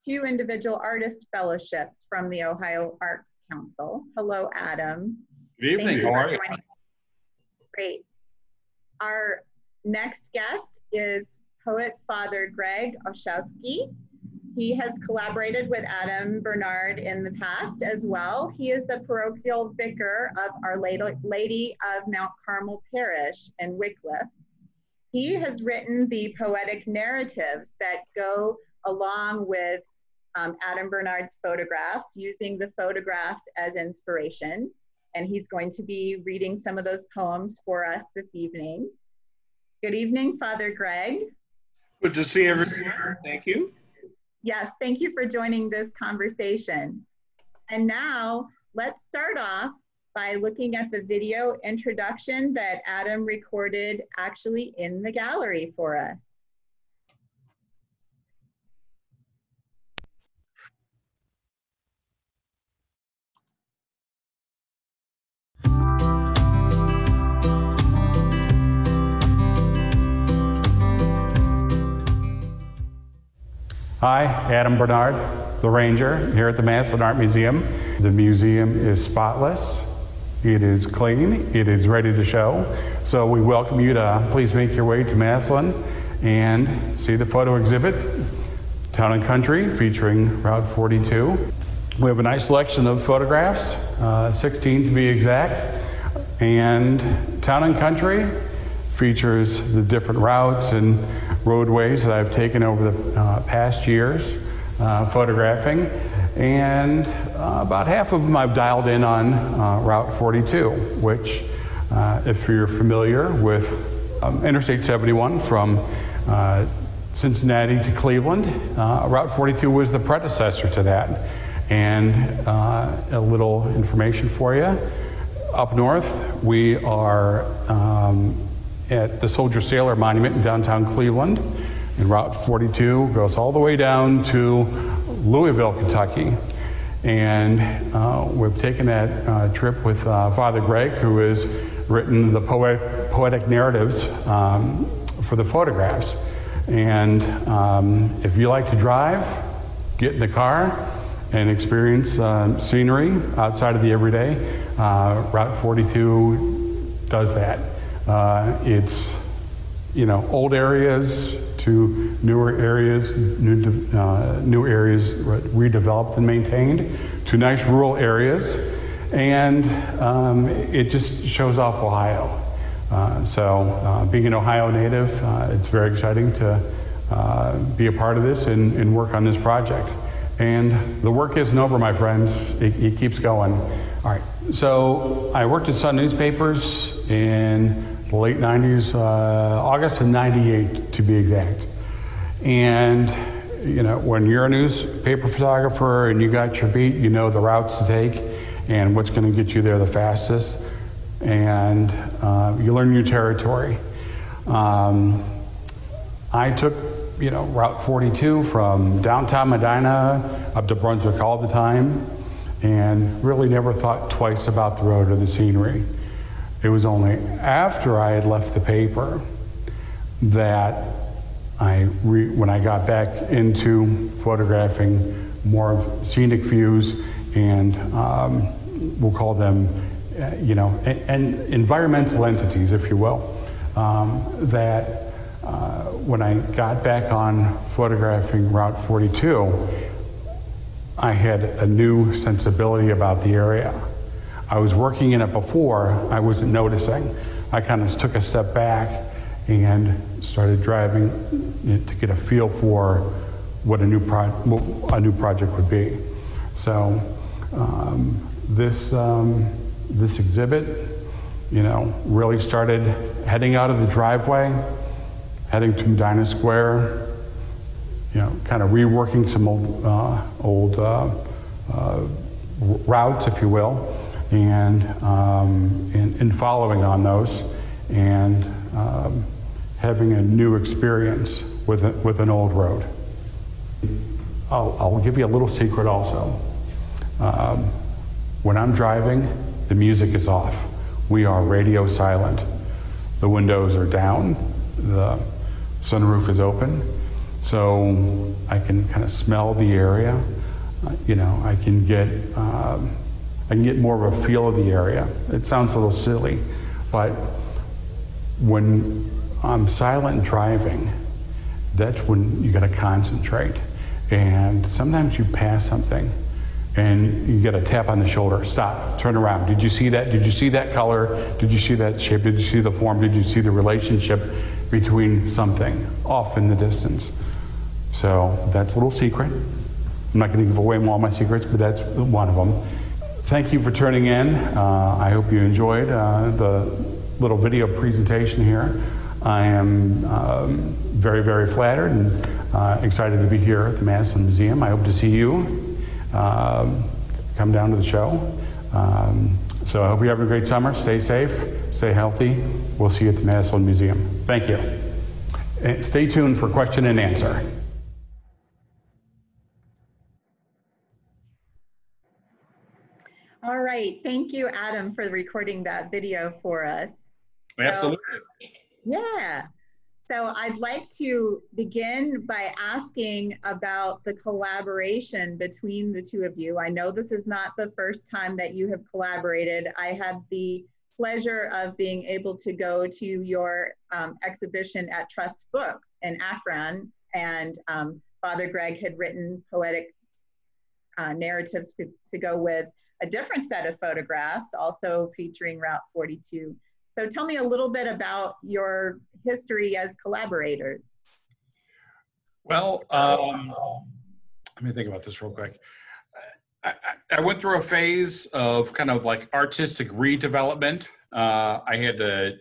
2 individual artist fellowships from the Ohio Arts Council. Hello, Adam. Good evening, how are you? Great. Our next guest is poet Father Greg Olszewski. He has collaborated with Adam Bernard in the past as well. He is the parochial vicar of Our Lady of Mount Carmel Parish in Wycliffe. He has written the poetic narratives that go along with Adam Bernard's photographs, using the photographs as inspiration. And he's going to be reading some of those poems for us this evening. Good evening, Father Greg. Good to see everyone. Thank you. Yes, thank you for joining this conversation. And now let's start off by looking at the video introduction that Adam recorded actually in the gallery for us. Hi, Adam Bernard, the Ranger, here at the Massillon Art Museum. The museum is spotless, it is clean, it is ready to show. So we welcome you to please make your way to Massillon and see the photo exhibit, Town and Country, featuring Route 42. We have a nice selection of photographs, 16 to be exact, and Town and Country features the different routes and roadways that I've taken over the past years photographing, and about half of them I've dialed in on Route 42, which if you're familiar with Interstate 71 from Cincinnati to Cleveland, Route 42 was the predecessor to that. And a little information for you. Up north, we are at the Soldier Sailor Monument in downtown Cleveland, and Route 42 goes all the way down to Louisville, Kentucky. And we've taken that trip with Father Greg, who has written the poetic narratives for the photographs. And if you like to drive, get in the car and experience scenery outside of the everyday, Route 42 does that. It's, you know, old areas to newer areas, new areas redeveloped and maintained, to nice rural areas, and it just shows off Ohio. Being an Ohio native, it's very exciting to be a part of this and work on this project. And the work isn't over, my friends. It keeps going. All right, so I worked at Sun Newspapers in the late 90s, August of '98 to be exact. And you know, when you're a newspaper photographer and you got your beat, you know the routes to take and what's going to get you there the fastest. And you learn your territory. I took, you know, Route 42 from downtown Medina up to Brunswick all the time, and really never thought twice about the road or the scenery. It was only after I had left the paper that when I got back into photographing more of scenic views and we'll call them, you know, and environmental entities, if you will, that when I got back on photographing Route 42, I had a new sensibility about the area. I was working in it before, I wasn't noticing. I kind of took a step back and started driving to get a feel for what a new project would be. So this exhibit, you know, really started heading out of the driveway, heading to Medina Square, you know, kind of reworking some old routes, if you will, and following on those, and having a new experience with an old road. I'll give you a little secret also. When I'm driving, the music is off. We are radio silent. The windows are down, the sunroof is open, So I can kind of smell the area. I can get more of a feel of the area. It sounds a little silly, but when I'm silent driving, that's when you got to concentrate. And sometimes you pass something and you get a tap on the shoulder. Stop, turn around. Did you see that? Did you see that color? Did you see that shape? Did you see the form? Did you see the relationship between something off in the distance? So that's a little secret. I'm not going to give away all my secrets, but that's one of them. Thank you for tuning in. I hope you enjoyed the little video presentation here. I am very, very flattered and excited to be here at the Massillon Museum. I hope to see you come down to the show. So I hope you have a great summer. Stay safe, stay healthy. We'll see you at the Massillon Museum. Thank you. And stay tuned for question and answer. All right, thank you, Adam, for recording that video for us. Absolutely. Yeah. So I'd like to begin by asking about the collaboration between the two of you. I know this is not the first time that you have collaborated. I had the pleasure of being able to go to your exhibition at Trust Books in Akron, and Father Greg had written poetic narratives to go with a different set of photographs, also featuring Route 42. So tell me a little bit about your history as collaborators. Well, let me think about this real quick. I went through a phase of kind of like artistic redevelopment. I had to,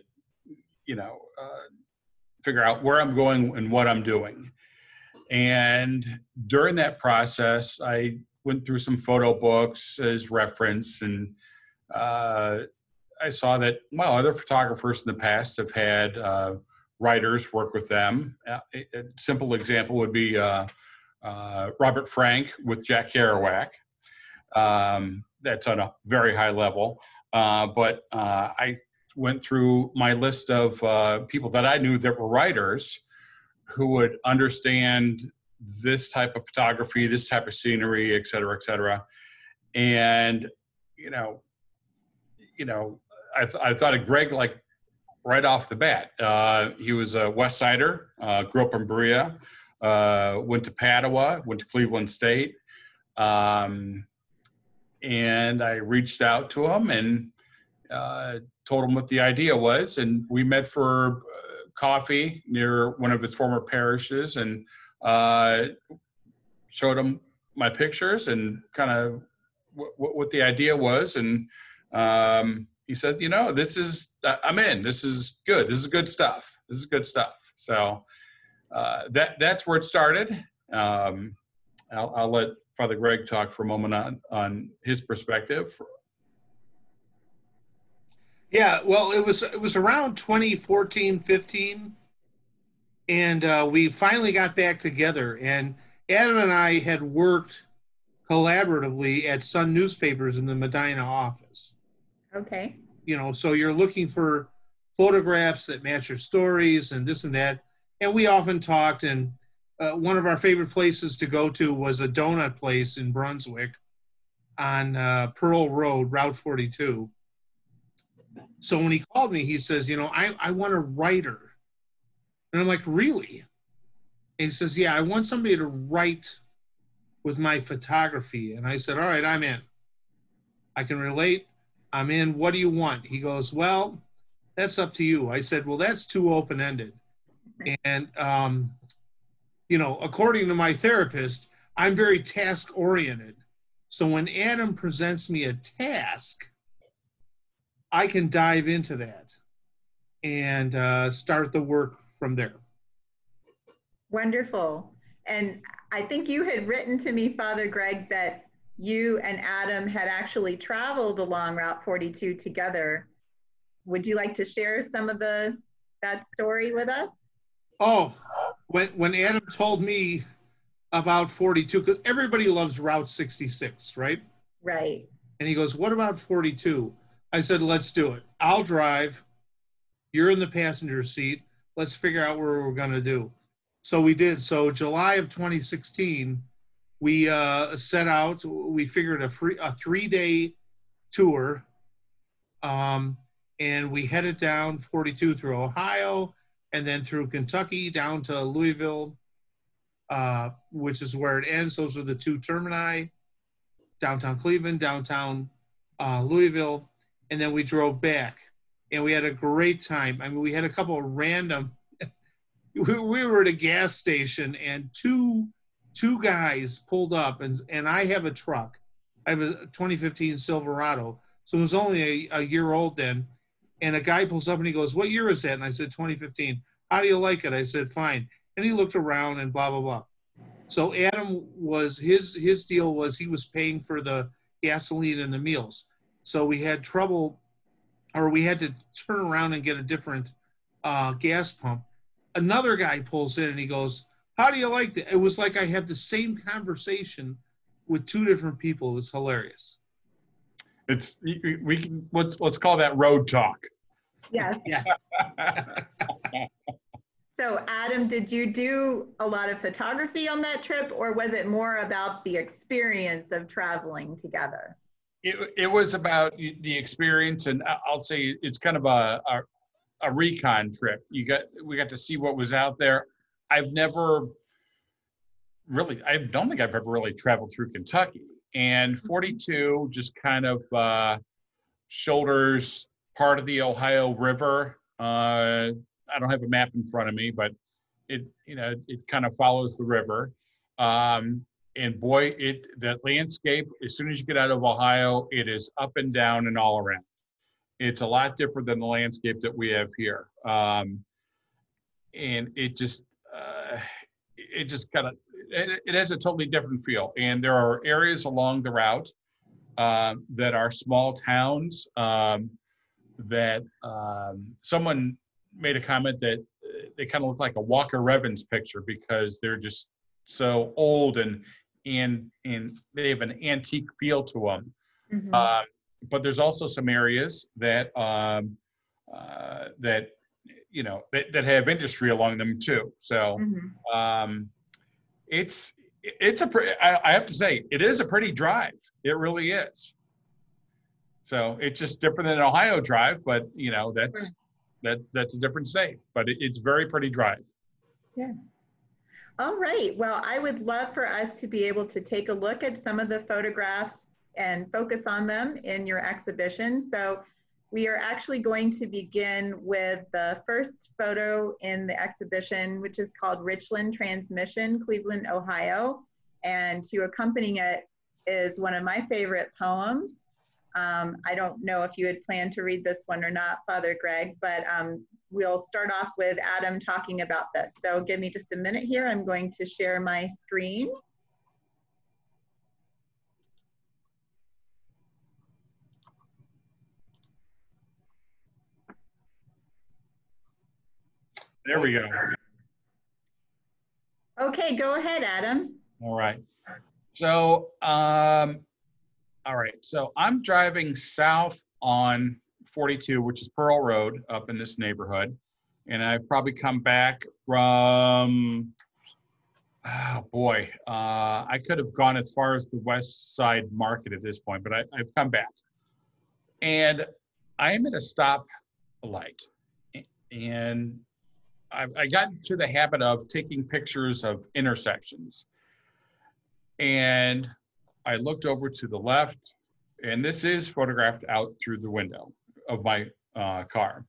figure out where I'm going and what I'm doing. And during that process, I went through some photo books as reference, and I saw that, other photographers in the past have had writers work with them. A simple example would be Robert Frank with Jack Kerouac. That's on a very high level. But I went through my list of people that I knew that were writers who would understand this type of photography, this type of scenery, et cetera, et cetera. And, I thought of Greg like right off the bat. He was a West Sider, grew up in Berea, went to Padua, went to Cleveland State. And I reached out to him and told him what the idea was. And we met for coffee near one of his former parishes, and showed him my pictures and kind of what the idea was. And he said, I'm in. This is good. This is good stuff. This is good stuff. So that's where it started. I'll let Father Greg talk for a moment on his perspective. Yeah, well, it was around 2014, 15, and we finally got back together. And Adam and I had worked collaboratively at Sun Newspapers in the Medina office. Okay. So you're looking for photographs that match your stories and this and that. And we often talked, and one of our favorite places to go to was a donut place in Brunswick on Pearl Road, Route 42. So when he called me, he says, I want a writer. And I'm like, really? And he says, yeah, I want somebody to write with my photography. And I said, all right, I'm in. I can relate. I'm in. What do you want? He goes, well, that's up to you. I said, well, that's too open-ended. And, according to my therapist, I'm very task-oriented. So when Adam presents me a task, I can dive into that and start the work from there. Wonderful. And I think you had written to me, Father Greg, that you and Adam had actually traveled along Route 42 together. Would you like to share some of that story with us? Oh, when Adam told me about 42, because everybody loves Route 66, right? Right. And he goes, what about 42? I said, let's do it. I'll drive. You're in the passenger seat. Let's figure out what we're going to do. So we did. So July of 2016, we set out. We figured a 3-day tour, and we headed down 42 through Ohio, and then through Kentucky down to Louisville, which is where it ends. Those are the two termini: downtown Cleveland, downtown Louisville, and then we drove back, and we had a great time. I mean, we had a couple of random. We were at a gas station, and two guys pulled up, and I have a truck. I have a 2015 Silverado, so it was only a year old then. And a guy pulls up and he goes, "What year is that?" And I said, 2015. "How do you like it?" I said, "Fine." And he looked around and blah, blah, blah. So Adam was, his deal was he was paying for the gasoline and the meals. So we had trouble, or we had to turn around and get a different gas pump. Another guy pulls in and he goes, "How do you like that?" It was like I had the same conversation with two different people. It was hilarious. It's we can let's call that road talk. Yes. Yeah. So Adam, did you do a lot of photography on that trip, or was it more about the experience of traveling together? It was about the experience, and I'll say it's kind of a recon trip. We got to see what was out there. I don't think I've ever really traveled through Kentucky, and 42 just kind of shoulders part of the Ohio River. I don't have a map in front of me, but it kind of follows the river. And boy, that landscape, as soon as you get out of Ohio, it is up and down and all around. It's a lot different than the landscape that we have here. And it just it has a totally different feel. And there are areas along the route that are small towns that someone made a comment that they kind of look like a Walker Evans picture because they're just so old and they have an antique feel to them. Mm-hmm. But there's also some areas that that have industry along them too. So mm-hmm. I have to say it is a pretty drive. It really is. So it's just different than an Ohio drive, but that's a different state. But it's very pretty drive. Yeah. All right. Well, I would love for us to be able to take a look at some of the photographs and focus on them in your exhibition. So we are actually going to begin with the first photo in the exhibition, which is called Richland Transmission, Cleveland, Ohio. And to accompany it is one of my favorite poems. I don't know if you had planned to read this one or not, Father Greg, but we'll start off with Adam talking about this. So give me just a minute here. I'm going to share my screen. There we go. Okay, go ahead, Adam. All right. So, all right. So I'm driving south on 42, which is Pearl Road up in this neighborhood. And I've probably come back from, I could have gone as far as the West Side Market at this point, but I've come back. And I am at a stoplight. And I got into the habit of taking pictures of intersections. And I looked over to the left, and this is photographed out through the window of my car.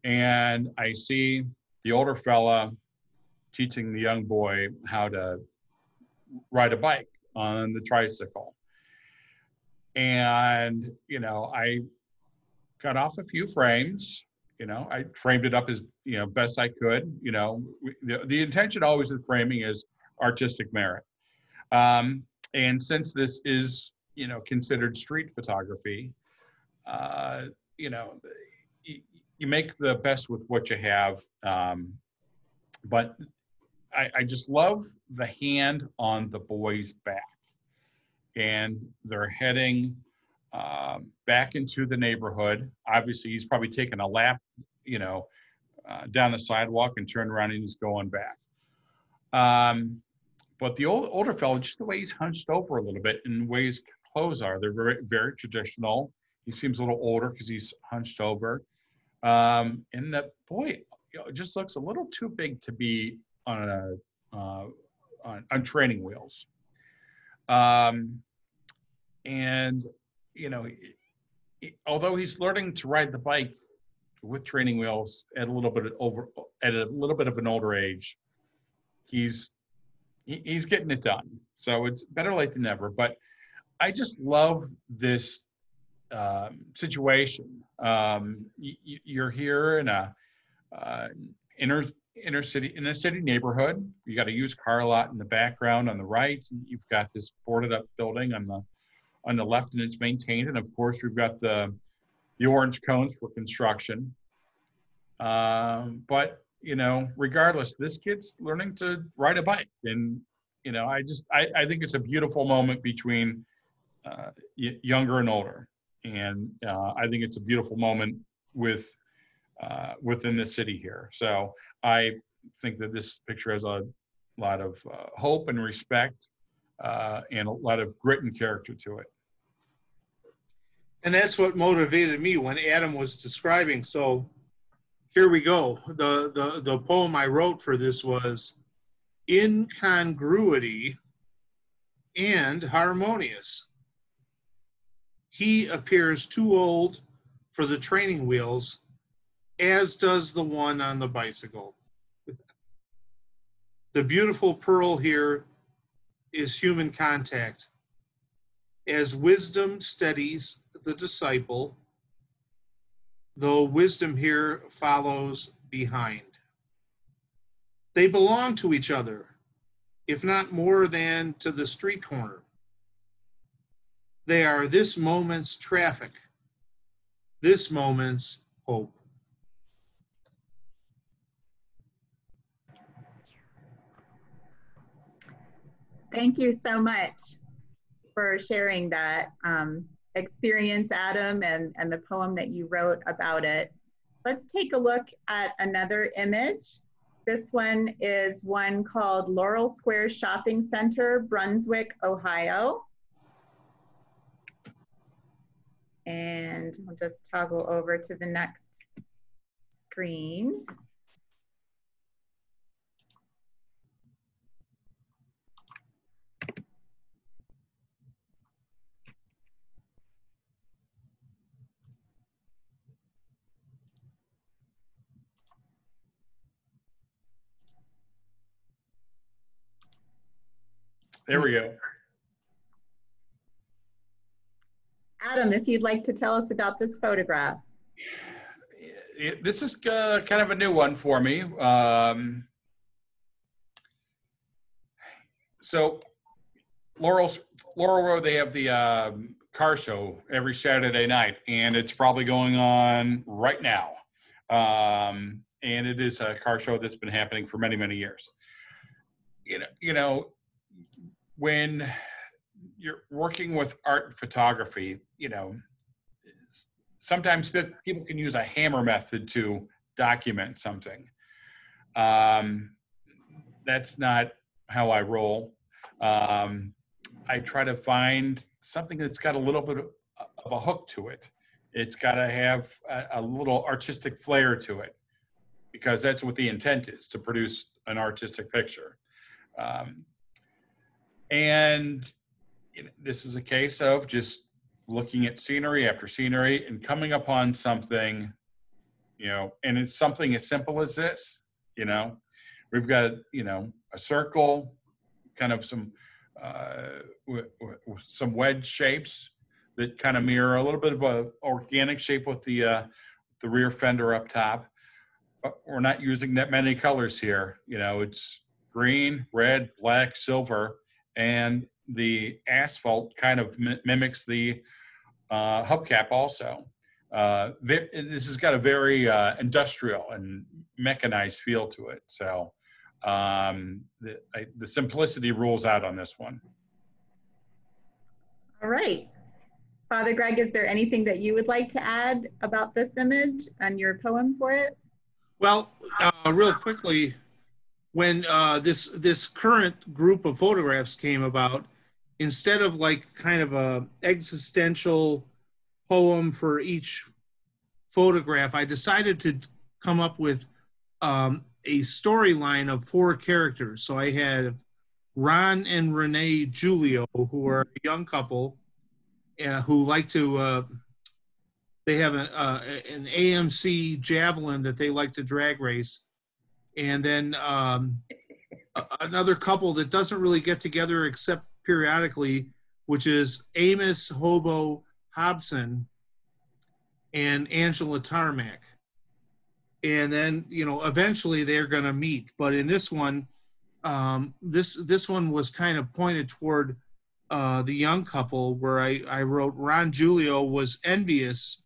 And I see the older fella teaching the young boy how to ride a bike on the tricycle. And, I got off a few frames. I framed it up as, best I could. The intention always with framing is artistic merit. And since this is, considered street photography, you make the best with what you have. But I just love the hand on the boy's back. And they're heading back into the neighborhood. Obviously, he's probably taken a lap, down the sidewalk and turned around and he's going back. But the older fellow, just the way he's hunched over a little bit and the way his clothes are, they're very, very traditional. He seems a little older because he's hunched over. And the boy, it just looks a little too big to be on on training wheels. And although he's learning to ride the bike with training wheels at a little bit of an older age, he's getting it done. So it's better late than never. But I just love this situation. You're here in a inner city, in a city neighborhood. You got a used car lot in the background on the right. You've got this boarded up building on the left, and it's maintained. And of course, we've got the orange cones for construction. But regardless, this kid's learning to ride a bike, and I think it's a beautiful moment between younger and older, and I think it's a beautiful moment within the city here. So I think that this picture has a lot of hope and respect, and a lot of grit and character to it. And that's what motivated me when Adam was describing. So here we go. The poem I wrote for this was incongruity and harmonious. He appears too old for the training wheels, as does the one on the bicycle. The beautiful pearl here is human contact. As wisdom steadies the disciple, though wisdom here follows behind. They belong to each other, if not more than to the street corner. They are this moment's traffic, this moment's hope. Thank you so much for sharing that experience, Adam, and the poem that you wrote about it. Let's take a look at another image. This one is one called Laurel Square Shopping Center, Brunswick, Ohio. And I'll just toggle over to the next screen. There we go. Adam, if you'd like to tell us about this photograph. This is kind of a new one for me. So Laurel Road, they have the car show every Saturday night, and it's probably going on right now. And it is a car show that's been happening for many, many years. When you're working with art and photography, sometimes people can use a hammer method to document something. That's not how I roll. I try to find something that's got a little bit of a hook to it. It's got to have a little artistic flair to it, because that's what the intent is, to produce an artistic picture. And this is a case of just looking at scenery after scenery and coming upon something, and it's something as simple as this. We've got, a circle, kind of some wedge shapes that kind of mirror a little bit of a organic shape with the rear fender up top. But we're not using that many colors here. It's green, red, black, silver, and the asphalt kind of mimics the hubcap also. This has got a very industrial and mechanized feel to it. So the simplicity rules out on this one. All right. Father Greg, is there anything that you would like to add about this image and your poem for it? Well, real quickly, when this current group of photographs came about, instead of like kind of a existential poem for each photograph, I decided to come up with a storyline of 4 characters. So I had Ron and Renee Giulio, who are a young couple who like to, they have an AMC Javelin that they like to drag race. And then another couple that doesn't really get together except periodically, which is Amos Hobo Hobson and Angela Tarmac. And then, you know, eventually they're going to meet. But in this one, this one was kind of pointed toward the young couple, where I wrote Ron Giulio was envious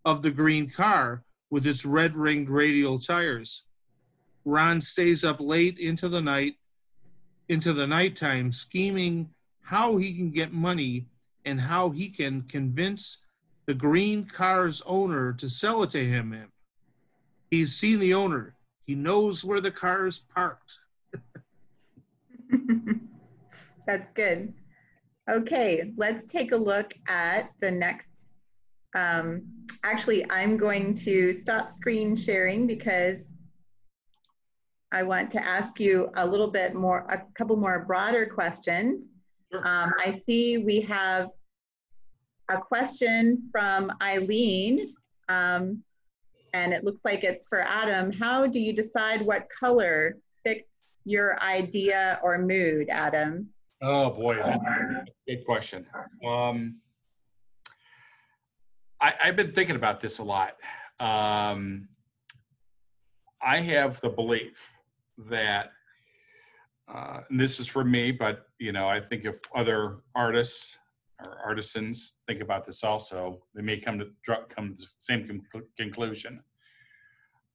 of the green car with its red-ringed radial tires. Ron stays up late into the nighttime, scheming how he can get money and how he can convince the green car's owner to sell it to him. He's seen the owner. He knows where the car is parked. That's good. Okay, let's take a look at the next. Actually, I'm going to stop screen sharing because I want to ask you a little bit more, a couple more broader questions. Sure. I see we have a question from Eileen, and it looks like it's for Adam. How do you decide what color fits your idea or mood, Adam? Oh boy, that's a good question. I've been thinking about this a lot. I have the belief that, and this is for me, but you know, I think if other artists or artisans think about this also, they may come to the same conclusion.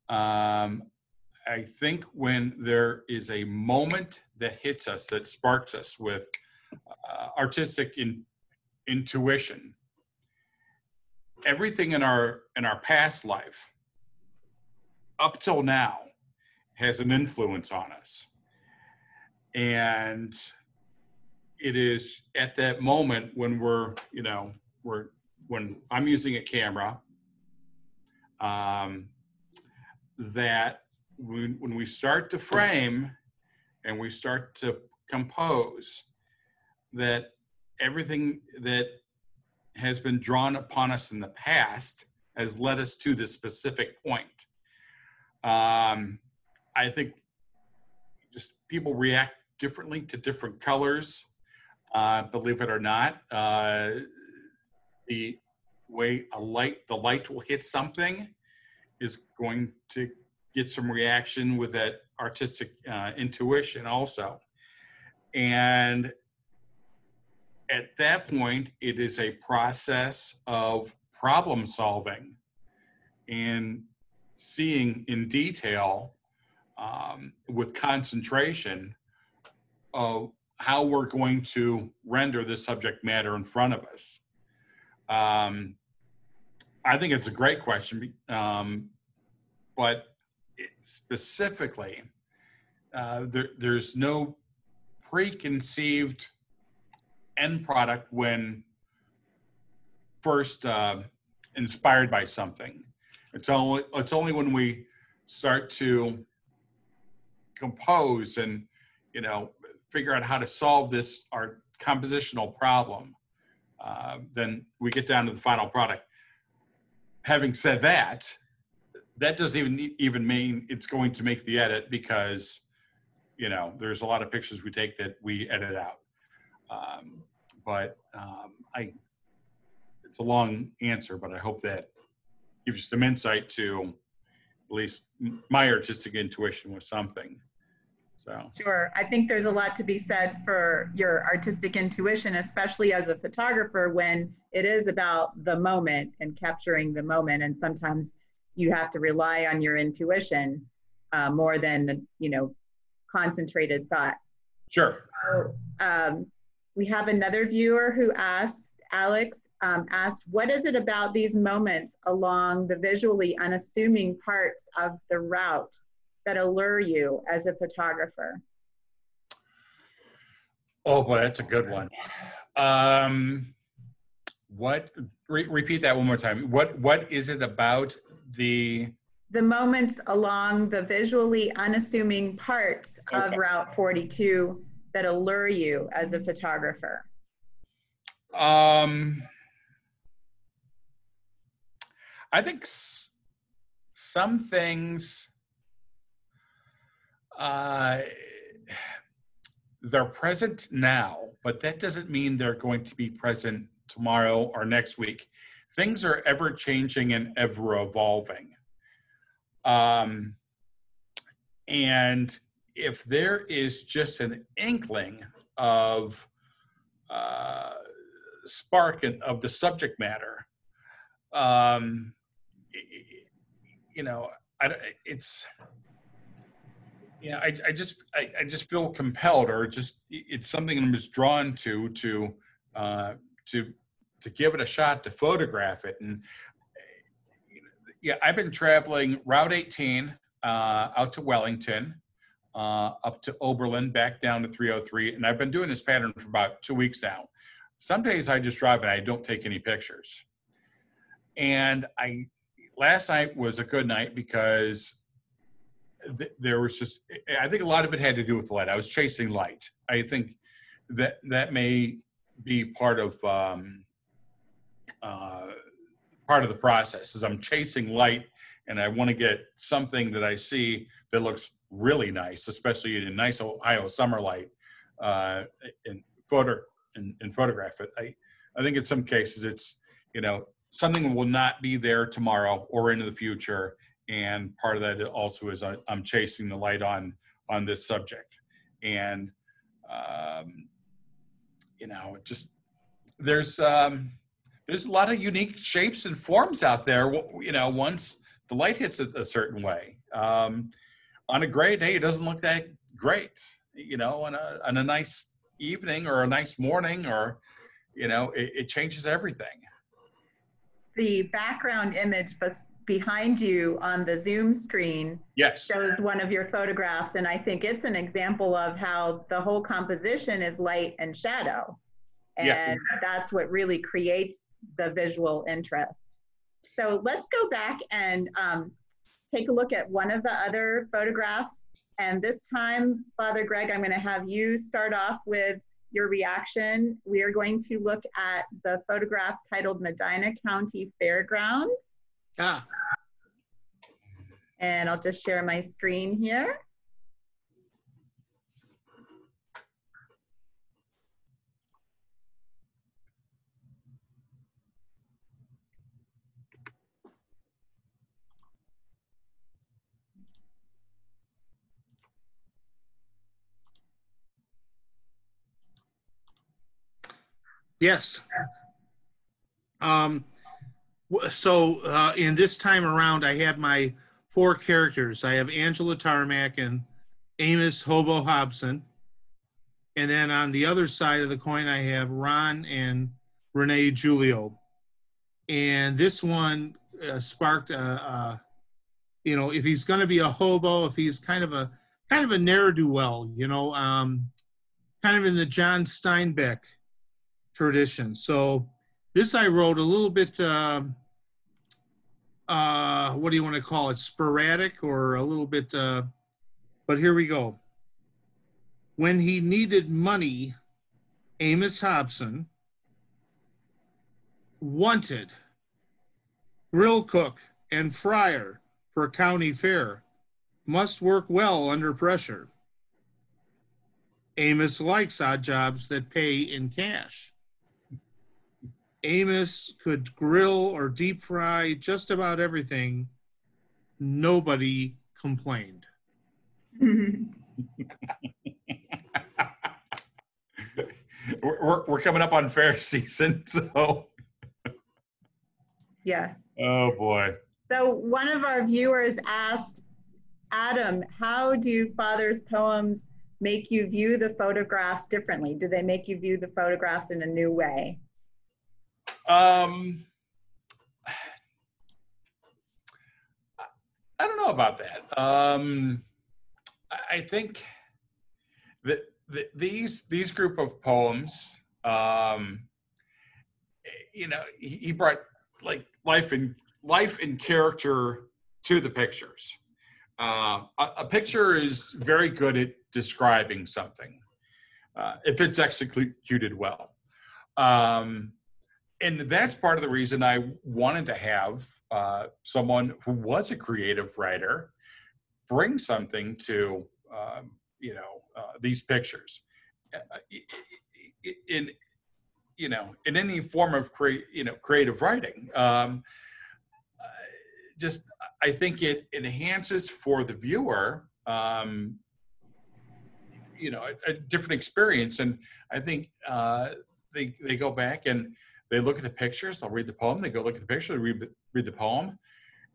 I think when there is a moment that hits us, that sparks us with artistic intuition, everything in our past life up till now has an influence on us. And it is at that moment when when I'm using a camera, that when we start to frame and we start to compose, that everything that has been drawn upon us in the past has led us to this specific point. I think just people react differently to different colors, believe it or not. The way the light will hit something is going to get some reaction with that artistic intuition also. And at that point, it is a process of problem solving and seeing in detail with concentration of how we're going to render the subject matter in front of us. I think it's a great question, but specifically, there's no preconceived end product when first inspired by something. It's only when we start to compose and figure out how to solve our compositional problem, then we get down to the final product. Having said that, that doesn't even mean it's going to make the edit, because there's a lot of pictures we take that we edit out. It's a long answer, but I hope that gives you some insight to at least my artistic intuition with something. So sure, I think there's a lot to be said for your artistic intuition, especially as a photographer, when it is about the moment and capturing the moment. And sometimes you have to rely on your intuition more than concentrated thought. Sure. So, we have another viewer who asked, Alex asked, what is it about these moments along the visually unassuming parts of the route that allure you as a photographer? Oh boy, that's a good one. Repeat that one more time. What is it about the moments along the visually unassuming parts of Route 42 that allure you as a photographer? I think some things, they're present now, but that doesn't mean they're going to be present tomorrow or next week. Things are ever changing and ever evolving. And if there is just an inkling of spark of the subject matter, I just feel compelled, or just it's something I'm just drawn to give it a shot, to photograph it. And I've been traveling Route 18 out to Wellington, up to Oberlin, back down to 303, and I've been doing this pattern for about 2 weeks now. Some days I just drive and I don't take any pictures. And last night was a good night because there was just, I think a lot of it had to do with the light. I was chasing light. I think that may be part of the process, is I'm chasing light and I want to get something that I see that looks really nice, especially in a nice Ohio summer light, and photograph it. I think in some cases it's, something will not be there tomorrow or into the future. And part of that also is I'm chasing the light on this subject. And, just, there's a lot of unique shapes and forms out there, once the light hits it a certain way. On a gray day, it doesn't look that great, on a nice evening or a nice morning, or, it changes everything. The background image behind you on the Zoom screen, yes, shows one of your photographs, and I think it's an example of how the whole composition is light and shadow. And that's what really creates the visual interest. So let's go back and take a look at one of the other photographs. And this time, Father Greg, I'm going to have you start off with your reaction. We are going to look at the photograph titled Medina County Fairgrounds. And I'll just share my screen here. Yes. So in this time around, I had my 4 characters. I have Angela Tarmac and Amos Hobo Hobson. And then on the other side of the coin, I have Ron and Renee Giulio. And this one sparked, if he's going to be a hobo, if he's kind of a ne'er-do-well, kind of in the John Steinbeck tradition. So this I wrote a little bit, what do you want to call it, sporadic, or a little bit, but here we go. When he needed money, Amos Hobson wanted grill cook and fryer for a county fair, must work well under pressure. Amos likes odd jobs that pay in cash. Amos could grill or deep fry just about everything. Nobody complained. We're coming up on fair season, so. Yes. Oh boy. So one of our viewers asked, Adam, how do Father's poems make you view the photographs differently? Do they make you view the photographs in a new way? I don't know about that. I think that these group of poems, he brought like life and character to the pictures. A picture is very good at describing something if it's executed well. And that's part of the reason I wanted to have someone who was a creative writer bring something to these pictures. In any form of creative writing. Just I think it enhances for the viewer a different experience, and I think they go back and they look at the pictures, they'll read the poem, they go look at the picture, they read the poem,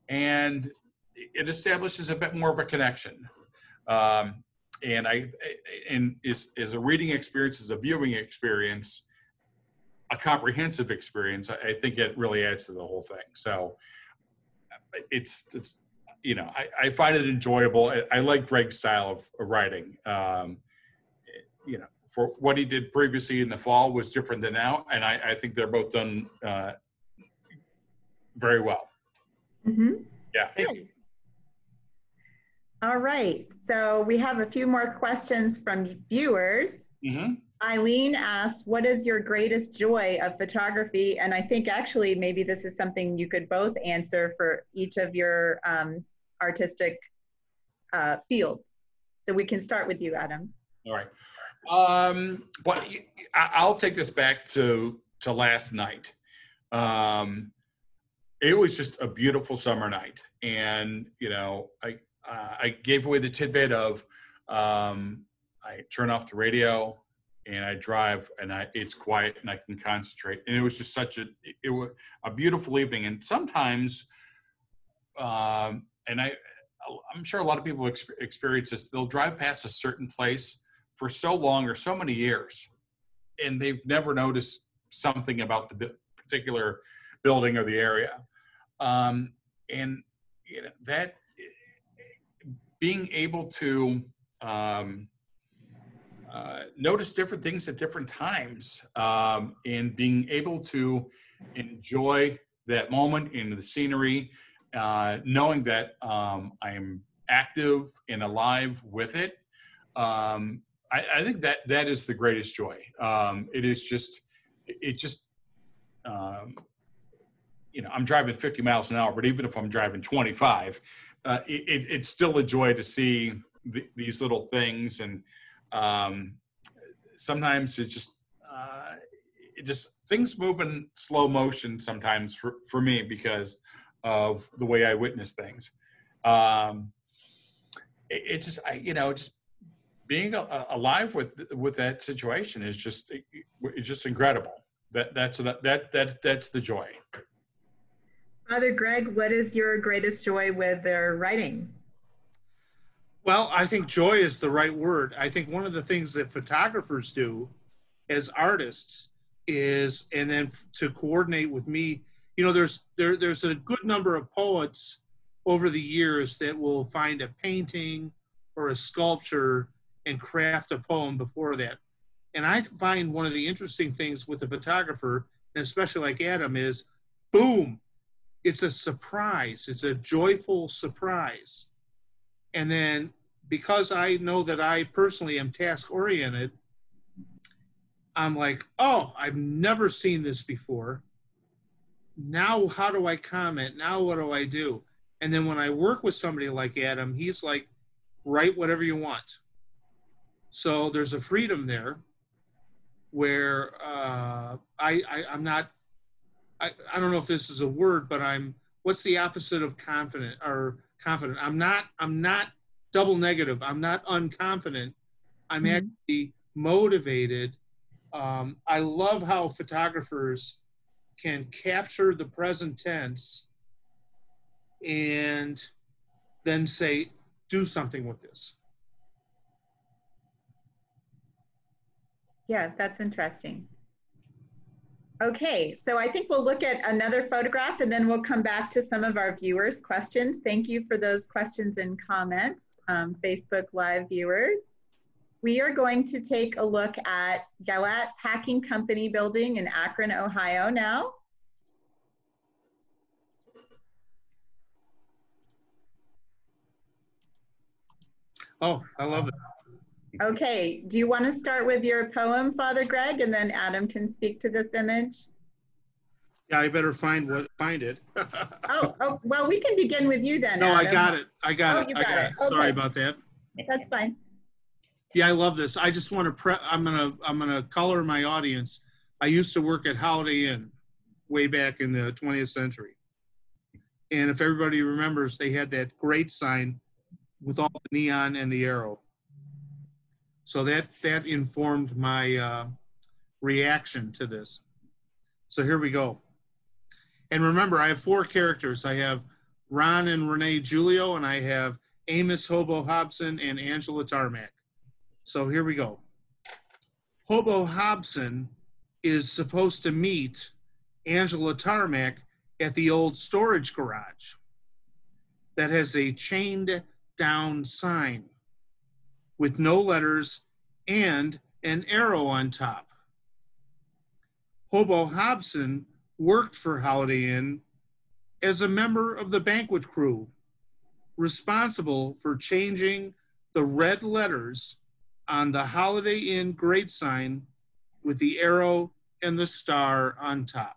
and it establishes a bit more of a connection. And is a reading experience, as a viewing experience, a comprehensive experience, I think it really adds to the whole thing. So it's I find it enjoyable. I like Greg's style of writing. For what he did previously in the fall was different than now, and I think they're both done very well. Mm-hmm. Yeah. Good. All right, so we have a few more questions from viewers. Mm-hmm. Eileen asked, what is your greatest joy of photography? And I think actually maybe this is something you could both answer for each of your artistic fields. So we can start with you, Adam. All right. But I'll take this back to last night. It was just a beautiful summer night. And, I gave away the tidbit of I turn off the radio and I drive and it's quiet and I can concentrate. And it was just it was a beautiful evening. And sometimes, and I'm sure a lot of people experience this, they'll drive past a certain place for so long or so many years, and they've never noticed something about the particular building or the area. And that being able to notice different things at different times, and being able to enjoy that moment in the scenery, knowing that I am active and alive with it. I think that is the greatest joy. I'm driving 50 miles an hour, but even if I'm driving 25, it's still a joy to see these little things. And sometimes it's just things move in slow motion sometimes for me because of the way I witness things. Just being alive with that situation is just incredible. That's the joy. Father Greg, what is your greatest joy with their writing? Well, I think joy is the right word. I think one of the things that photographers do as artists is, and then to coordinate with me, there's a good number of poets over the years that will find a painting or a sculpture and craft a poem before that. And I find one of the interesting things with a photographer, and especially like Adam, is boom, it's a surprise. It's a joyful surprise. And then because I know that I personally am task-oriented, I'm like, oh, I've never seen this before. Now, how do I comment? Now, what do I do? And then when I work with somebody like Adam, he's like, write whatever you want. So there's a freedom there where I'm not, I don't know if this is a word, but what's the opposite of confident? I'm not double negative. I'm not unconfident. I'm actually motivated. I love how photographers can capture the present tense and then say, do something with this. Yeah, that's interesting. Okay, so I think we'll look at another photograph and then we'll come back to some of our viewers' questions. Thank you for those questions and comments, Facebook Live viewers. We are going to take a look at Galat Packing Company building in Akron, Ohio now. Oh, I love it. Okay, do you want to start with your poem, Father Greg, and then Adam can speak to this image? Yeah, I better find it. Oh, well, we can begin with you then, No, Adam. I got it. I got it. You I got it. Okay. Sorry about that. That's fine. Yeah, I love this. I just want to I'm gonna color my audience. I used to work at Holiday Inn way back in the 20th century. And if everybody remembers, they had that great sign with all the neon and the arrow. So that informed my reaction to this. So here we go. And remember, I have 4 characters. I have Ron and Renee Giulio, and I have Amos Hobo Hobson and Angela Tarmac. So here we go. Hobo Hobson is supposed to meet Angela Tarmac at the old storage garage that has a chained down sign with no letters and an arrow on top. Hobo Hobson worked for Holiday Inn as a member of the banquet crew, responsible for changing the red letters on the Holiday Inn grate sign with the arrow and the star on top.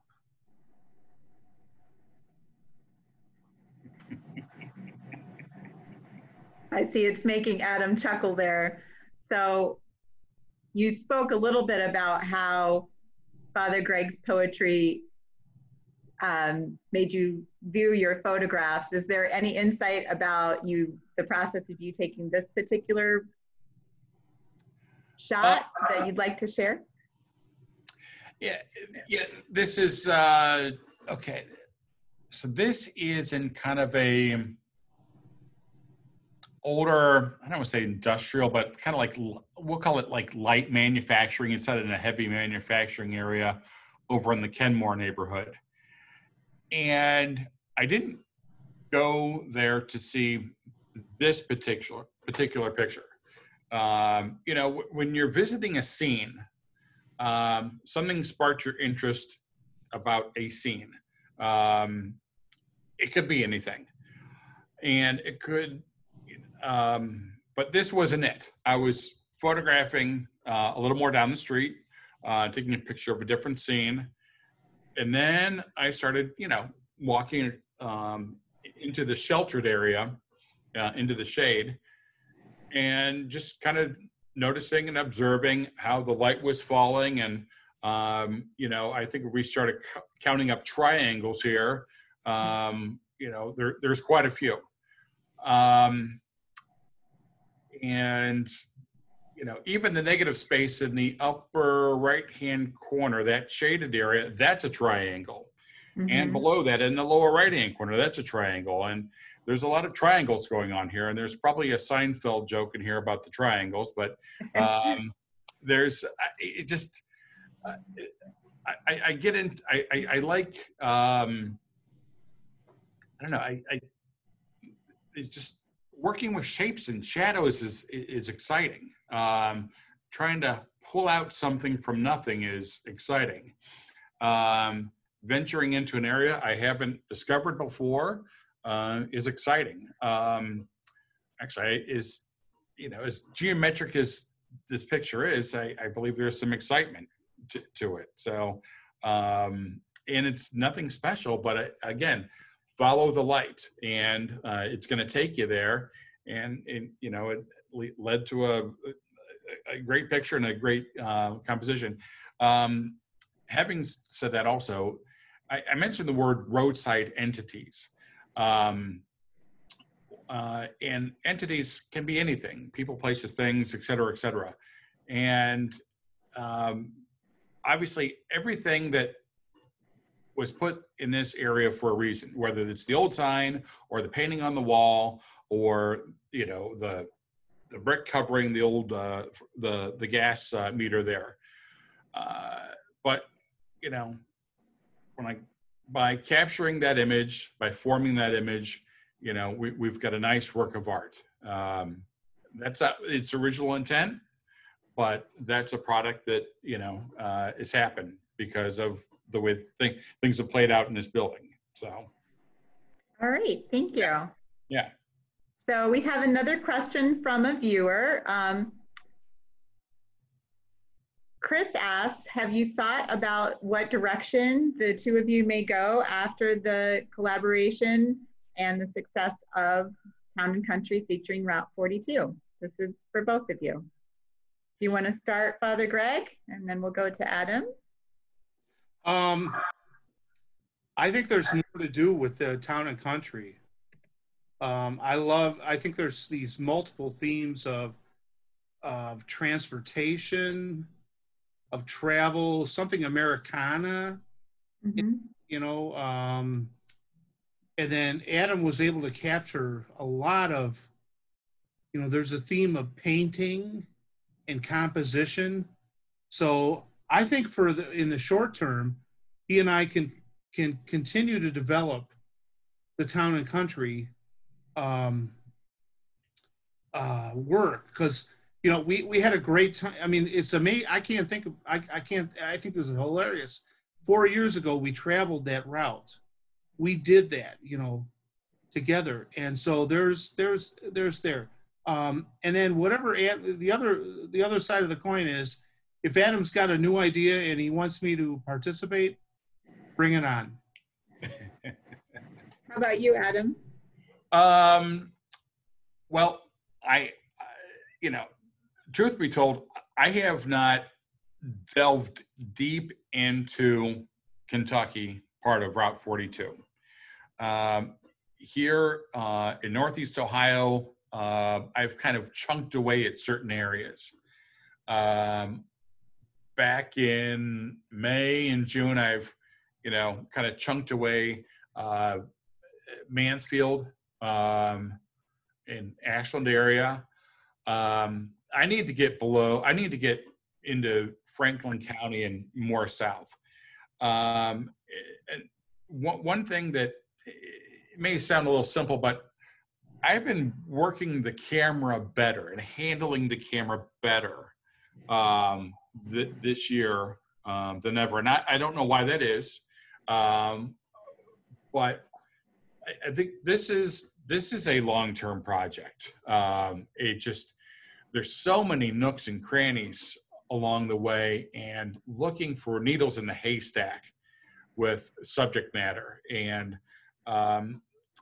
I see it's making Adam chuckle there. So you spoke a little bit about how Father Greg's poetry made you view your photographs. Is there any insight about the process of you taking this particular shot that you'd like to share? Yeah, this is, okay. So this is in kind of a older, I don't want to say industrial, but kind of like, we'll call it like light manufacturing instead of in a heavy manufacturing area over in the Kenmore neighborhood. And I didn't go there to see this particular picture. You know, when you're visiting a scene, something sparked your interest about a scene. It could be anything. And it could, but this wasn't it. I was photographing a little more down the street, taking a picture of a different scene. And then I started, you know, walking into the sheltered area, into the shade, and just kind of noticing and observing how the light was falling. And, you know, I think if we started counting up triangles here, you know, there's quite a few. And, you know, even the negative space in the upper right-hand corner, that shaded area, that's a triangle. Mm-hmm. And below that, in the lower right-hand corner, that's a triangle. And there's a lot of triangles going on here. And there's probably a Seinfeld joke in here about the triangles. But there's, it just, I get in, I like, I don't know, it's just, working with shapes and shadows is exciting. Trying to pull out something from nothing is exciting. Venturing into an area I haven't discovered before is exciting. Actually, you know, as geometric as this picture is, I believe there's some excitement to it. So, and it's nothing special, but again, follow the light, and it's going to take you there. And you know, it led to a great picture and a great composition. Having said that, also, I mentioned the word roadside entities. And entities can be anything: people, places, things, et cetera, et cetera. And obviously, everything that was put in this area for a reason, whether it's the old sign or the painting on the wall, or, you know, the brick covering the old the gas meter there. But, you know, by capturing that image, by forming that image, we've got a nice work of art. That's its original intent, but that's a product that, has happened because of the way things have played out in this building. So. All right, thank you. Yeah. So we have another question from a viewer. Chris asks, have you thought about what direction the two of you may go after the collaboration and the success of Town and Country featuring Route 42? This is for both of you. Do you want to start, Father Greg, and then we'll go to Adam? I think there's more to do with the Town and Country. I think there's these multiple themes of transportation, of travel, something Americana, and then Adam was able to capture a lot of, there's a theme of painting and composition. So I think in the short term, he and I can continue to develop the Town and Country work, because we had a great time. I mean, it's amazing. I think this is hilarious. 4 years ago, we traveled that route. We did that, together. And so there's there. And then whatever the other side of the coin is, if Adam's got a new idea and he wants me to participate, bring it on. How about you, Adam? Well, truth be told, I have not delved deep into Kentucky part of Route 42. Here in Northeast Ohio, I've kind of chunked away at certain areas. Back in May and June, I've, kind of chunked away Mansfield in Ashland area. I need to get into Franklin County and more south. And one thing that may sound a little simple, but I've been working the camera better and handling the camera better this year than ever. And I don't know why that is, but I think this is a long-term project. There's so many nooks and crannies along the way, and looking for needles in the haystack with subject matter. And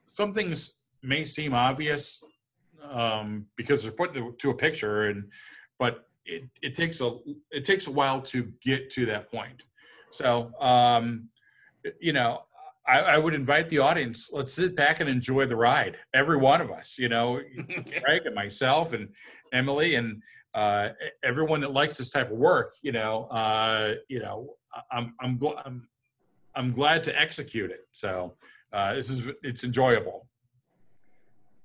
some things may seem obvious because they're put to a picture, but it takes a while to get to that point. So I would invite the audience. Let's sit back and enjoy the ride. Every one of us, Greg and myself and Emily and everyone that likes this type of work. I'm glad to execute it. So it's enjoyable.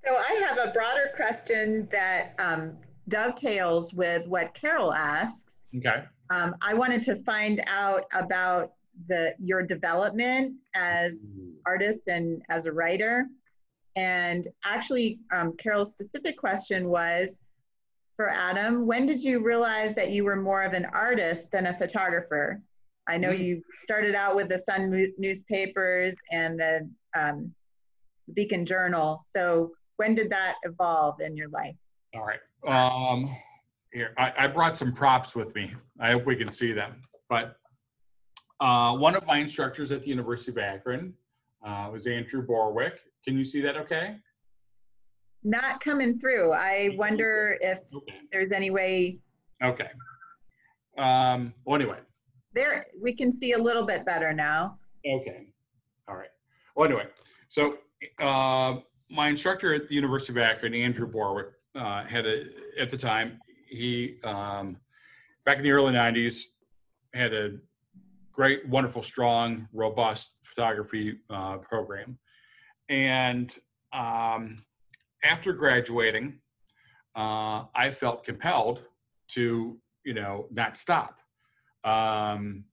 So I have a broader question that dovetails with what Carol asks. Okay. I wanted to find out about your development as artists and as a writer. And actually, Carol's specific question was, for Adam, when did you realize that you were more of an artist than a photographer? I know you started out with the Sun newspapers and the Beacon Journal. So when did that evolve in your life? All right. Here, I brought some props with me. I hope we can see them. But one of my instructors at the University of Akron was Andrew Borwick. Can you see that okay? Not coming through. I wonder if there's any way. Okay. Well, anyway. There, we can see a little bit better now. Okay. All right. Well, anyway, so my instructor at the University of Akron, Andrew Borwick, at the time, he, back in the early 90s, had a great, wonderful, strong, robust photography program. And after graduating, I felt compelled to, not stop. And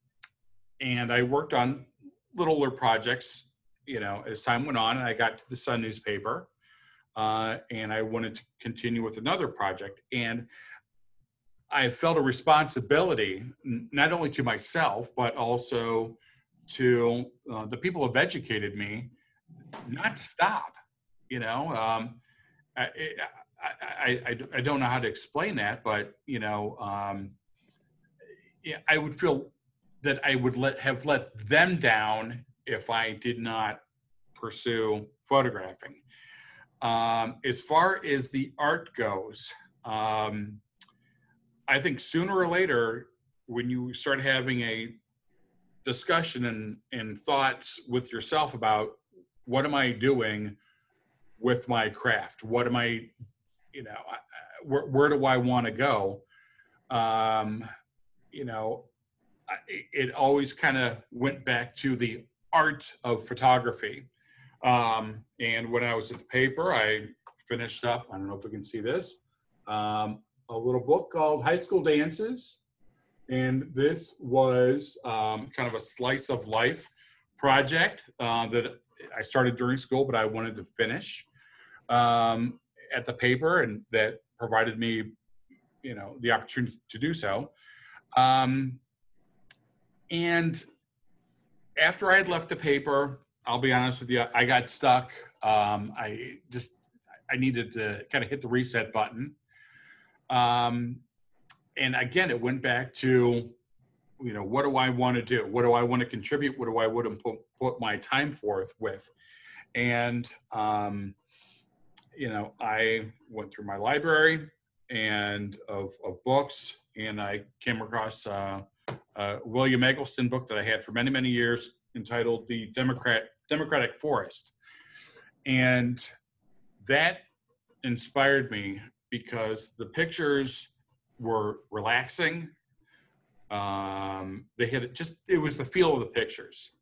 I worked on littler projects, as time went on, and I got to the Sun newspaper, and I wanted to continue with another project. And I felt a responsibility, not only to myself, but also to the people who have educated me, not to stop. I don't know how to explain that, but I would feel that I would have let them down if I did not pursue photographing. As far as the art goes, I think sooner or later, when you start having a discussion and thoughts with yourself about what am I doing with my craft, what am I, where do I want to go? It always kind of went back to the art of photography. And when I was at the paper, I finished up, I don't know if we can see this, a little book called High School Dances. And this was kind of a slice of life project that I started during school, but I wanted to finish at the paper, and that provided me, the opportunity to do so. And after I had left the paper, I'll be honest with you, I got stuck. I needed to kind of hit the reset button. And again, it went back to, what do I want to do? What do I want to contribute? What do I want to put my time forth with? And, I went through my library and of books, and I came across William Eggleston book that I had for many, many years, entitled The Democratic Forest. And that inspired me because the pictures were relaxing. It was the feel of the pictures.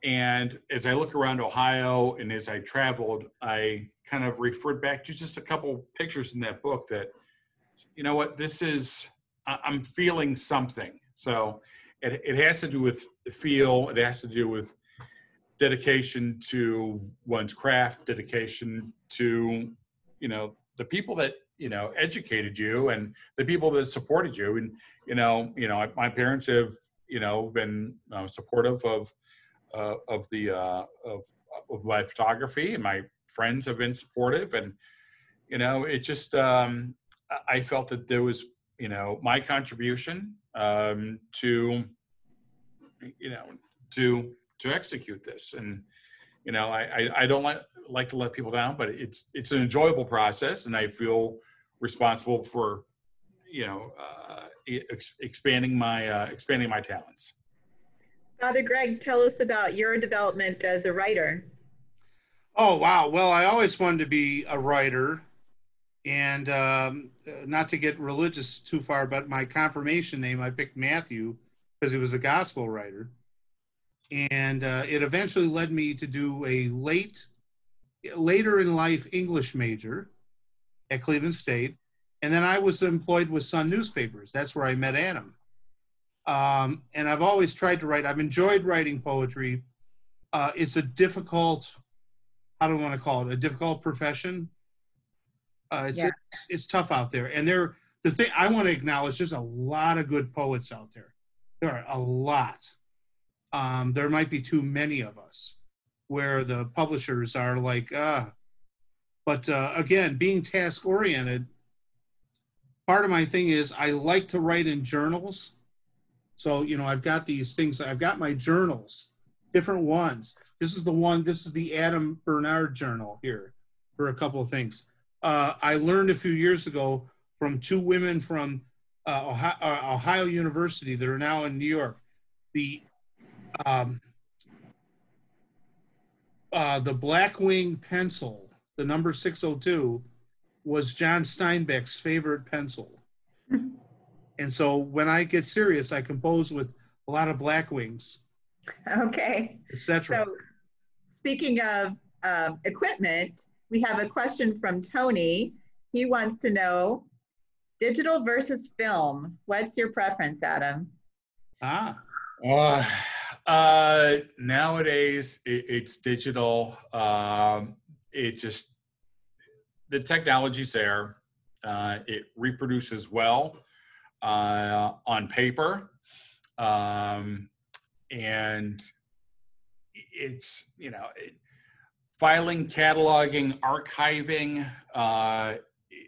And as I look around Ohio and as I traveled, I kind of referred back to just a couple pictures in that book that, I'm feeling something. So it has to do with the feel. It has to do with dedication to one's craft, dedication to, the people that, educated you and the people that supported you. And, my parents have, been supportive of my photography, and my friends have been supportive. And, it just, I felt that there was, my contribution to execute this. And, I don't like to let people down, but it's an enjoyable process, and I feel responsible for, expanding my talents. Father Greg, tell us about your development as a writer. Oh, wow. Well, I always wanted to be a writer, and not to get religious too far, but my confirmation name, I picked Matthew because he was a gospel writer. And it eventually led me to do a later in life English major at Cleveland State. And then I was employed with Sun newspapers. That's where I met Adam. And I've always tried to write. I've enjoyed writing poetry. It's a difficult, how do I want to call it? A difficult profession. It's tough out there. And the thing I want to acknowledge, there's a lot of good poets out there. There are a lot. There might be too many of us, where the publishers are like, But again, being task-oriented, part of my thing is I like to write in journals. So, I've got these things. I've got my journals, different ones. This is the Adam Bernard journal here for a couple of things. I learned a few years ago from two women from Ohio University that are now in New York. The Blackwing pencil, the number 602, was John Steinbeck's favorite pencil. And so when I get serious, I compose with a lot of Blackwings. Okay. Etc. So speaking of equipment, we have a question from Tony. He wants to know, digital versus film. What's your preference, Adam? Nowadays, it's digital. It just, the technology's there. It reproduces well on paper. And it's, filing, cataloging, archiving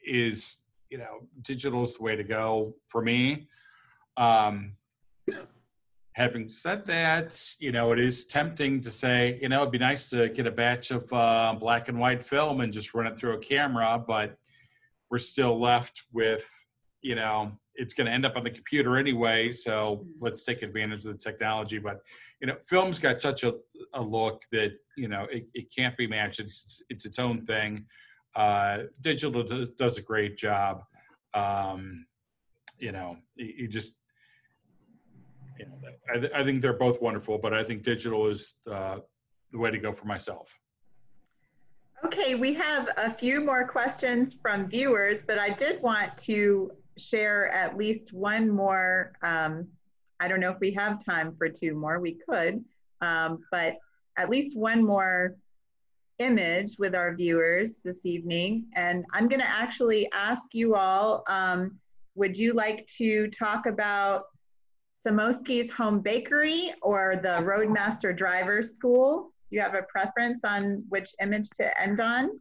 is, digital is the way to go for me. Having said that, it is tempting to say, it'd be nice to get a batch of black and white film and just run it through a camera, but we're still left with, it's going to end up on the computer anyway, so let's take advantage of the technology. But, film's got such a look that, it can't be matched. It's its own thing. Digital does a great job. You just, I think they're both wonderful, but I think digital is the way to go for myself. Okay, we have a few more questions from viewers, but I did want to share at least one more. I don't know if we have time for two more, we could, but at least one more image with our viewers this evening. And I'm gonna actually ask you all, would you like to talk about Samosky's Home Bakery or the Roadmaster Driver's School? Do you have a preference on which image to end on?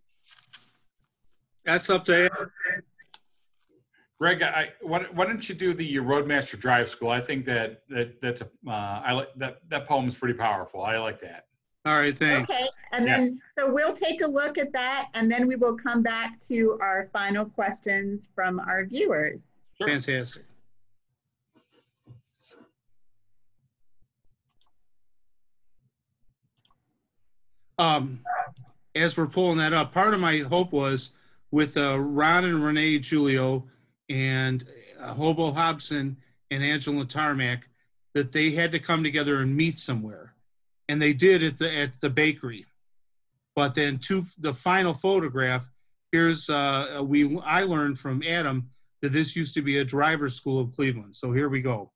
That's up to you. Greg, why don't you do the Roadmaster Drive School? I think that's I like that poem is pretty powerful. I like that. All right, thanks. Okay, and then so we'll take a look at that, and then we will come back to our final questions from our viewers. Sure. Fantastic. As we're pulling that up, part of my hope was with Ron and Renee Giulio and Hobo Hobson and Angela Tarmac that they had to come together and meet somewhere, and they did at the bakery. But then to the final photograph, here's I learned from Adam that this used to be a driver's school of Cleveland. So here we go.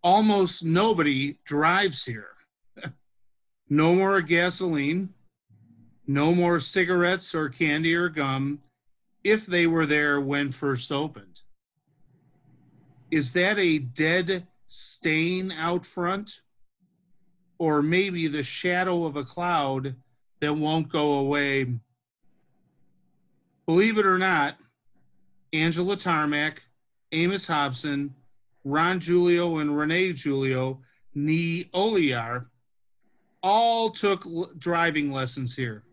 Almost nobody drives here. No more gasoline, no more cigarettes or candy or gum, if they were there when first opened. Is that a dead stain out front? Or maybe the shadow of a cloud that won't go away? Believe it or not, Angela Tarmac, Amos Hobson, Ron Giulio, and Renee Giulio, Nee Oliar, all took driving lessons here.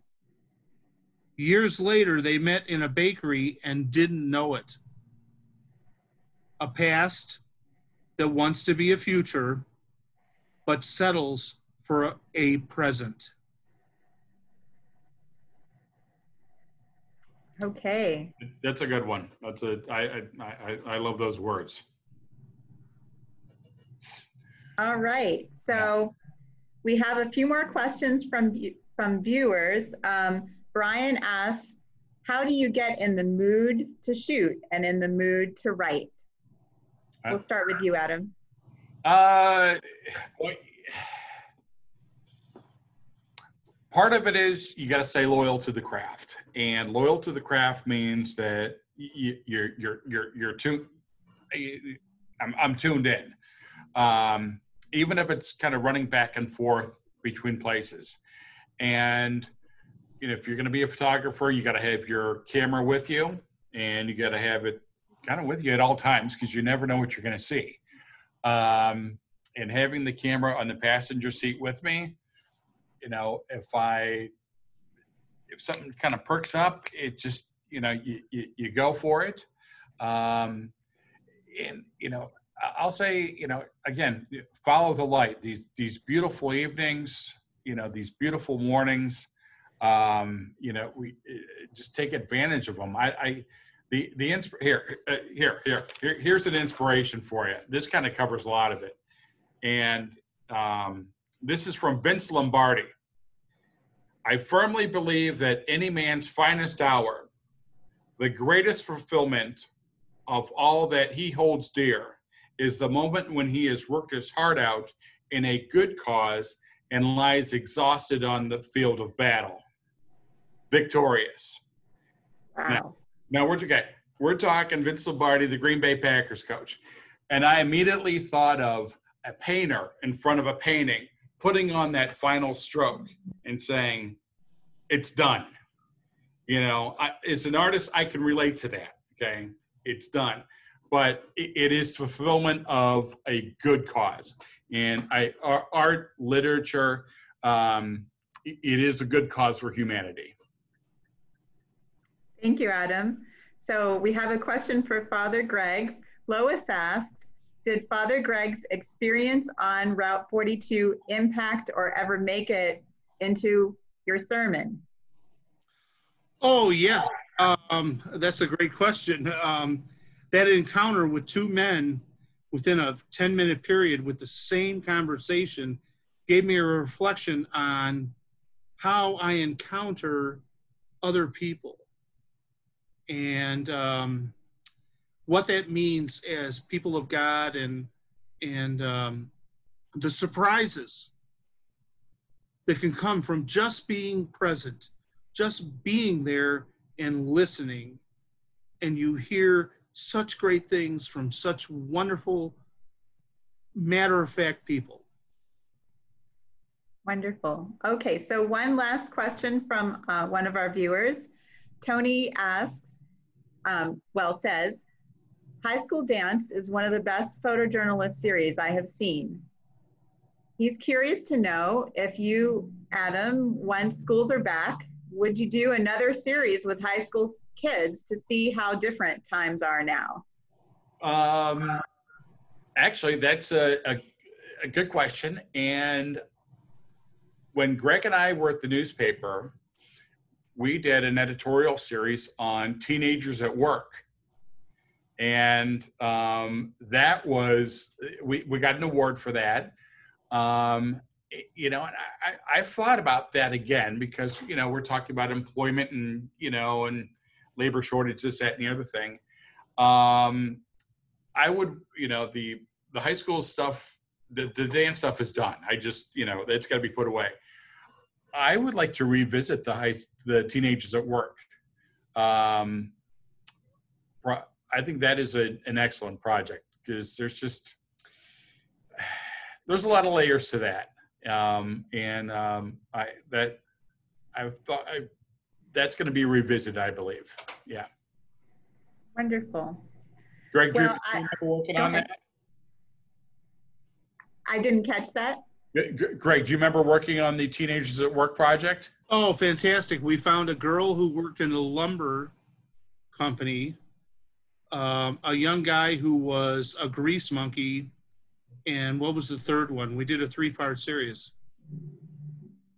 Years later, they met in a bakery and didn't know it. A past that wants to be a future, but settles for a present. Okay. That's a good one. I love those words. All right. So we have a few more questions from viewers. Brian asks, how do you get in the mood to shoot and in the mood to write? We'll start with you, Adam. Part of it is you got to stay loyal to the craft, and loyal to the craft means that you're tuned. I'm tuned in, even if it's kind of running back and forth between places. And if you're going to be a photographer, you got to have your camera with you, and you got to have it kind of with you at all times because you never know what you're going to see. And having the camera on the passenger seat with me, if something kind of perks up, it just, you go for it. And, I'll say, again, follow the light. These beautiful evenings, these beautiful mornings, we just take advantage of them. Here's an inspiration for you. This kind of covers a lot of it. And this is from Vince Lombardi. I firmly believe that any man's finest hour, the greatest fulfillment of all that he holds dear, is the moment when he has worked his heart out in a good cause and lies exhausted on the field of battle, victorious. Wow. Now we're talking Vince Lombardi, the Green Bay Packers coach. And I immediately thought of a painter in front of a painting, putting on that final stroke and saying, it's done. You know, as an artist, I can relate to that. Okay. It's done. But it is fulfillment of a good cause. And art, literature, it is a good cause for humanity. Thank you, Adam. So we have a question for Father Greg. Lois asks, did Father Greg's experience on Route 42 impact or ever make it into your sermon? Oh, yes. That's a great question. That encounter with two men within a 10-minute period with the same conversation gave me a reflection on how I encounter other people and what that means as people of God and the surprises that can come from just being present, just being there and listening. And you hear such great things from such wonderful, matter-of-fact people. Wonderful. Okay, so one last question from one of our viewers. Tony asks, says, High School Dance is one of the best photojournalist series I have seen. He's curious to know if you, Adam, once schools are back, would you do another series with high school kids to see how different times are now? Actually, that's a good question. And when Greg and I were at the newspaper, we did an editorial series on teenagers at work. And that was, we got an award for that. You know, and I've thought about that again because, you know, we're talking about employment and, you know, and labor shortages, that and the other thing. I would, you know, the high school stuff, the dance stuff is done. I just, you know, it's got to be put away. I would like to revisit the teenagers at work. I think that is an excellent project because there's a lot of layers to that. That's going to be revisited, I believe. Yeah. Wonderful. Greg, do you remember working on that? I didn't catch that. Greg, do you remember working on the Teenagers at Work project? Oh, fantastic. We found a girl who worked in a lumber company, a young guy who was a grease monkey, and what was the third one? We did a 3-part series.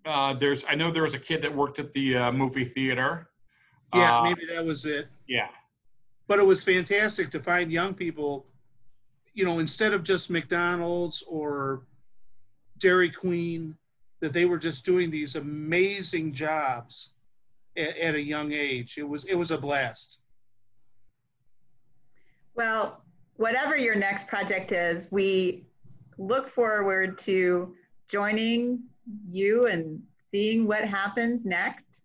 I know there was a kid that worked at the movie theater. Yeah, maybe that was it. Yeah. But it was fantastic to find young people, you know, instead of just McDonald's or Dairy Queen, that they were just doing these amazing jobs at a young age. It was a blast. Well, whatever your next project is, we look forward to joining you and seeing what happens next.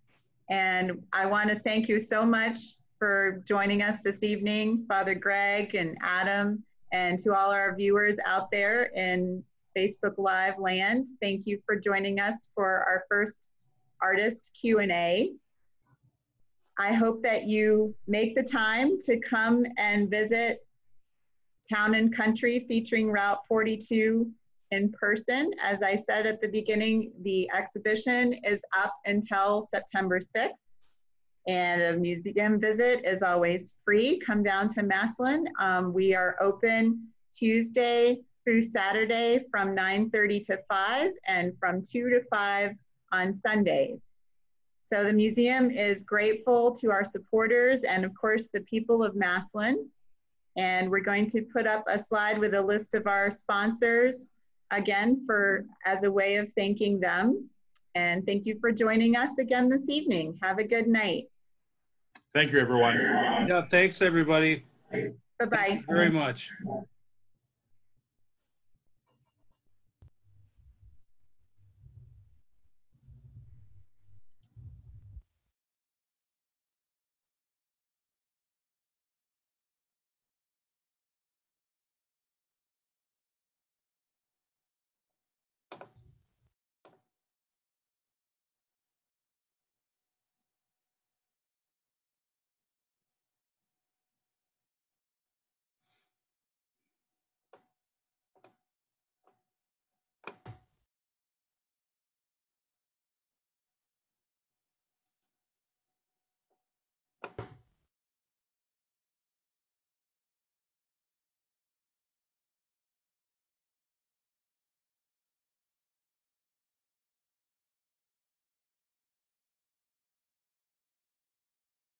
And I want to thank you so much for joining us this evening, Father Greg and Adam, and to all our viewers out there in Facebook Live land. Thank you for joining us for our first artist Q&A. I hope that you make the time to come and visit Town and Country featuring Route 42 in person. As I said at the beginning, the exhibition is up until September 6th. And a museum visit is always free. Come down to Massillon. We are open Tuesday through Saturday from 9:30 to 5 and from 2 to 5 on Sundays. So the museum is grateful to our supporters and of course the people of Massillon. And we're going to put up a slide with a list of our sponsors again as a way of thanking them. And thank you for joining us again this evening. Have a good night. Thank you, everyone. Yeah, thanks, everybody. Bye-bye. Very much.